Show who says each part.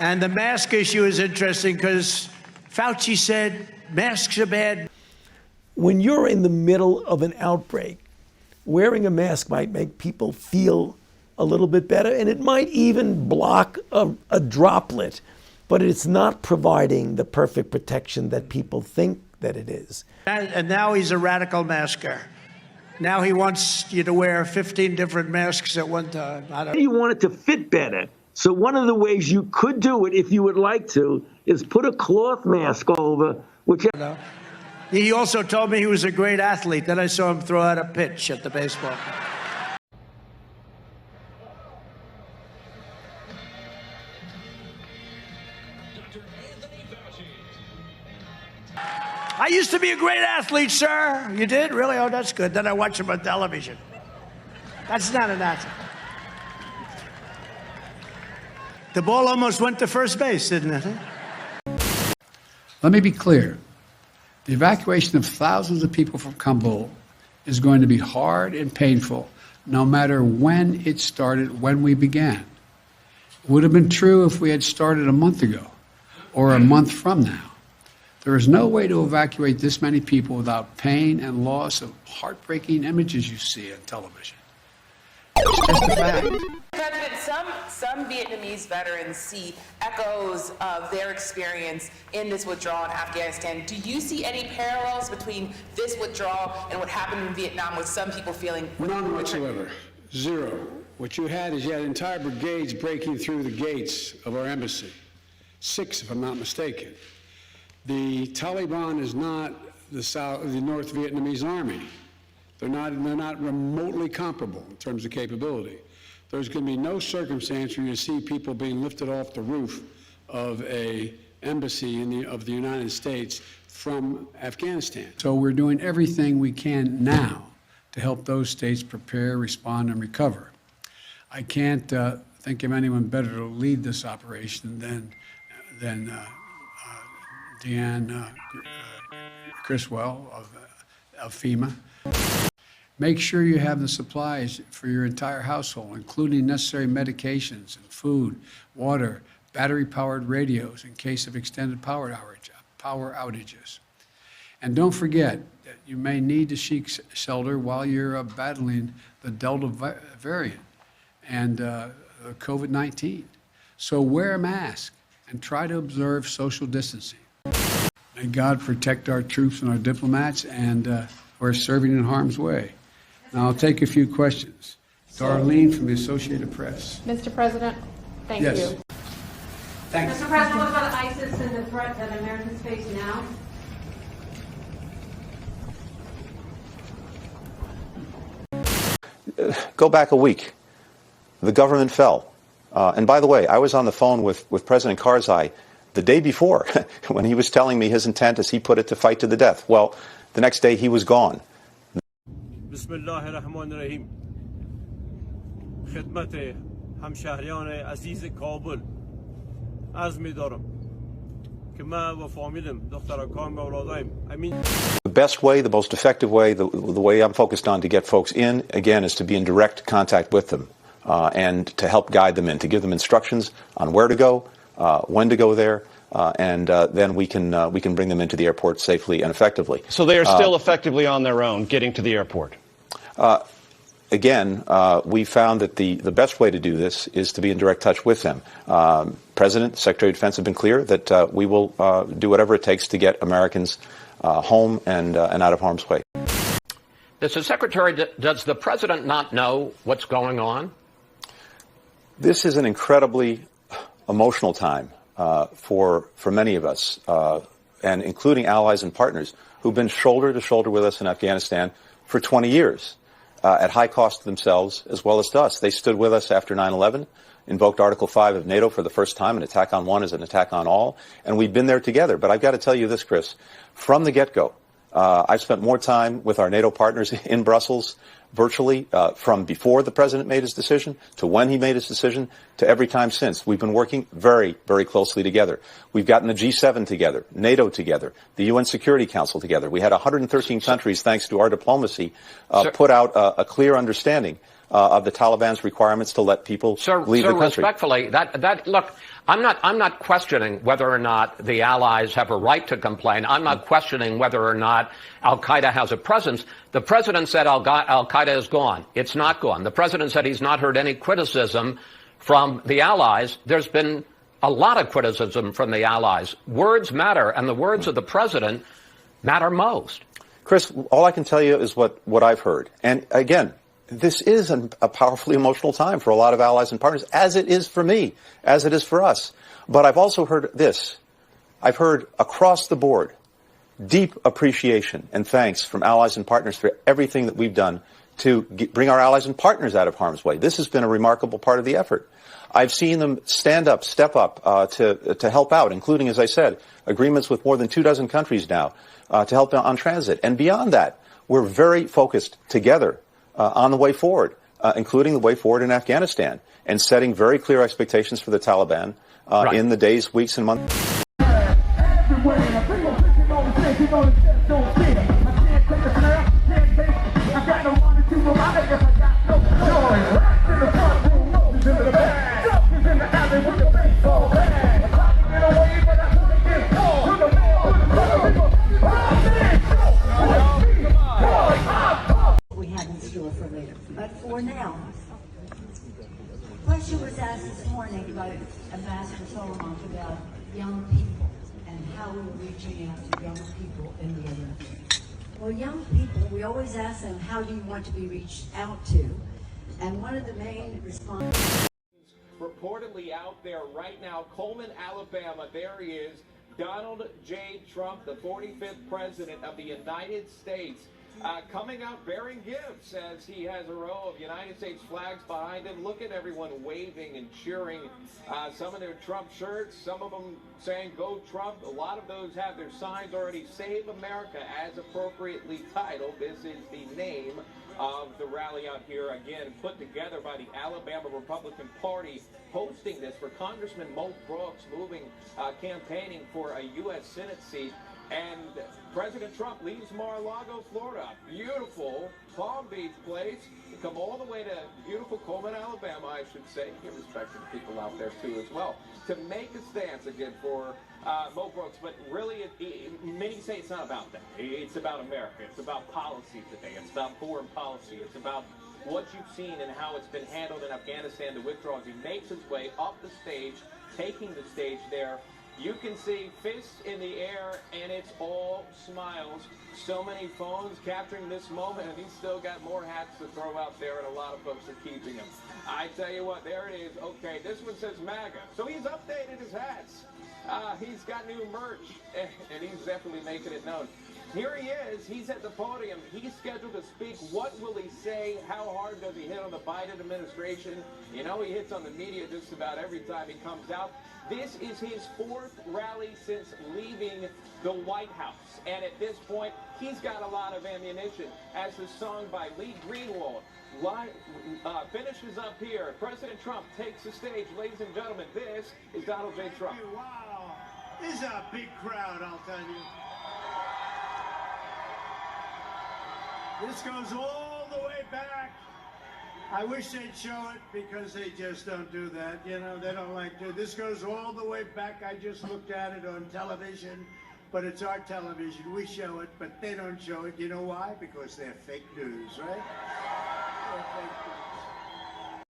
Speaker 1: And the mask issue is interesting because Fauci said masks are bad.
Speaker 2: When you're in the middle of an outbreak, wearing a mask might make people feel a little bit better, and it might even block a droplet, but it's not providing the perfect protection that people think that it is.
Speaker 1: And now he's a radical masker. Now he wants you to wear 15 different masks at one time.
Speaker 2: You want it to fit better. So one of the ways you could do it, if you would like to, is put a cloth mask over, which...
Speaker 1: He also told me he was a great athlete. Then I saw him throw out a pitch at the baseball. I used to be a great athlete, sir. You did? Really? Oh, that's good. Then I watched him on television. That's not an athlete. The ball almost went to first base, didn't it?
Speaker 3: Let me be clear. The evacuation of thousands of people from Kabul is going to be hard and painful, no matter when it started, when we began. It would have been true if we had started a month ago or a month from now. There is no way to evacuate this many people without pain and loss of heartbreaking images you see on television. It's just a fact.
Speaker 4: President, some Vietnamese veterans see echoes of their experience in this withdrawal in Afghanistan. Do you see any parallels between this withdrawal and what happened in Vietnam with some people feeling...
Speaker 5: None whatsoever. Zero. What you had entire brigades breaking through the gates of our embassy. 6, if I'm not mistaken. The Taliban is not the North Vietnamese army. They're not remotely comparable in terms of capability. There's going to be no circumstance where you see people being lifted off the roof of a embassy of the United States from Afghanistan. So we're doing everything we can now to help those states prepare, respond, and recover. I can't think of anyone better to lead this operation than Deanne Criswell of FEMA. Make sure you have the supplies for your entire household, including necessary medications and food, water, battery-powered radios in case of extended power outages. And don't forget that you may need to seek shelter while you're battling the Delta variant and COVID-19. So wear a mask and try to observe social distancing. May God protect our troops and our diplomats and who are serving in harm's way. Now I'll take a few questions. Darlene from the Associated Press.
Speaker 6: Mr. President, thank you.
Speaker 3: Thanks.
Speaker 6: Mr. President, what about ISIS and the threat that Americans face now?
Speaker 7: Go back a week. The government fell. And by the way, I was on the phone with President Karzai the day before when he was telling me his intent, as he put it, to fight to the death. Well, the next day he was gone.
Speaker 8: Bismillahirrahmanirrahim. خدمت همشهریان عزیز کابل عرض می‌دارم که من و فامیلم دخترکان و اولادایم
Speaker 7: The best way, the most effective way, the way I'm focused on to get folks in, again, is to be in direct contact with them and to help guide them in, to give them instructions on where to go, when to go there, and then we can bring them into the airport safely and effectively.
Speaker 9: So they are still effectively on their own getting to the airport?
Speaker 7: Again, we found that the best way to do this is to be in direct touch with them. President, Secretary of Defense have been clear that we will do whatever it takes to get Americans home and out of harm's way.
Speaker 10: Does the President not know what's going on?
Speaker 7: This is an incredibly emotional time for many of us, and including allies and partners who've been shoulder to shoulder with us in Afghanistan for 20 years. At high cost to themselves as well as to us. They stood with us after 9/11, invoked Article 5 of NATO for the first time. An attack on one is an attack on all. And we've been there together. But I've got to tell you this, Chris. From the get-go, I've spent more time with our NATO partners in Brussels virtually from before the President made his decision to when he made his decision to every time since. We've been working very, very closely together. We've gotten the G7 together, NATO together, the UN Security Council together. We had 113 countries, thanks to our diplomacy, put out a clear understanding of the Taliban's requirements to let people leave the country.
Speaker 10: Respectfully, look, I'm not questioning whether or not the allies have a right to complain. I'm not questioning whether or not al-Qaeda has a presence. The president said al-Qaeda is gone. It's not gone. The president said he's not heard any criticism from the allies. There's been a lot of criticism from the allies. Words matter, and the words of the president matter most.
Speaker 7: Chris, all I can tell you is what I've heard. And again, this is a powerfully emotional time for a lot of allies and partners, as it is for me, as it is for us. But I've also heard this. I've heard across the board deep appreciation and thanks from allies and partners for everything that we've done to bring our allies and partners out of harm's way. This has been a remarkable part of the effort. I've seen them stand up, step up to help out, including, as I said, agreements with more than 24 countries now to help on transit. And beyond that, we're very focused together on the way forward, including the way forward in Afghanistan, and setting very clear expectations for the Taliban in the days, weeks, and months.
Speaker 11: But for now, a question was asked this morning by Ambassador Solomon about young people and how we're reaching out to young people in the area. Well, young people, we always ask them, how do you want to be reached out to? And one of the main responses...
Speaker 12: Reportedly out there right now, Coleman, Alabama, there he is, Donald J. Trump, the 45th President of the United States, coming out bearing gifts as he has a row of United States flags behind him. Look at everyone waving and cheering. Some of their Trump shirts, some of them saying "Go Trump." A lot of those have their signs already. Save America, as appropriately titled. This is the name of the rally out here, again, put together by the Alabama Republican Party, hosting this for Congressman Mo Brooks, campaigning for a U.S. Senate seat. And President Trump leaves Mar-a-Lago, Florida, beautiful Palm Beach place, to come all the way to beautiful Coleman, Alabama, I should say, give respect to the people out there too as well, to make a stance again for Mo Brooks. But really, many say it's not about that. It's about America. It's about policy today. It's about foreign policy. It's about what you've seen and how it's been handled in Afghanistan, the withdrawal, as he makes his way up the stage, taking the stage there. You can see fists in the air, and it's all smiles. So many phones capturing this moment, and he's still got more hats to throw out there, and a lot of folks are keeping them. I tell you what, there it is. Okay, this one says MAGA. So he's updated his hats. He's got new merch, and he's definitely making it known. Here he is. He's at the podium. He's scheduled to speak. What will he say? How hard does he hit on the Biden administration? You know, he hits on the media just about every time he comes out. This is his 4th rally since leaving the White House. And at this point, he's got a lot of ammunition. As the song by Lee Greenwald finishes up here, President Trump takes the stage. Ladies and gentlemen, this is Donald J. Trump.
Speaker 1: Wow. This is a big crowd, I'll tell you. This goes all the way back. I wish they'd show it, because they just don't do that. You know, they don't like to. This goes all the way back. I just looked at it on television, but it's our television. We show it, but they don't show it. You know why? Because they're fake news, right? They're fake news.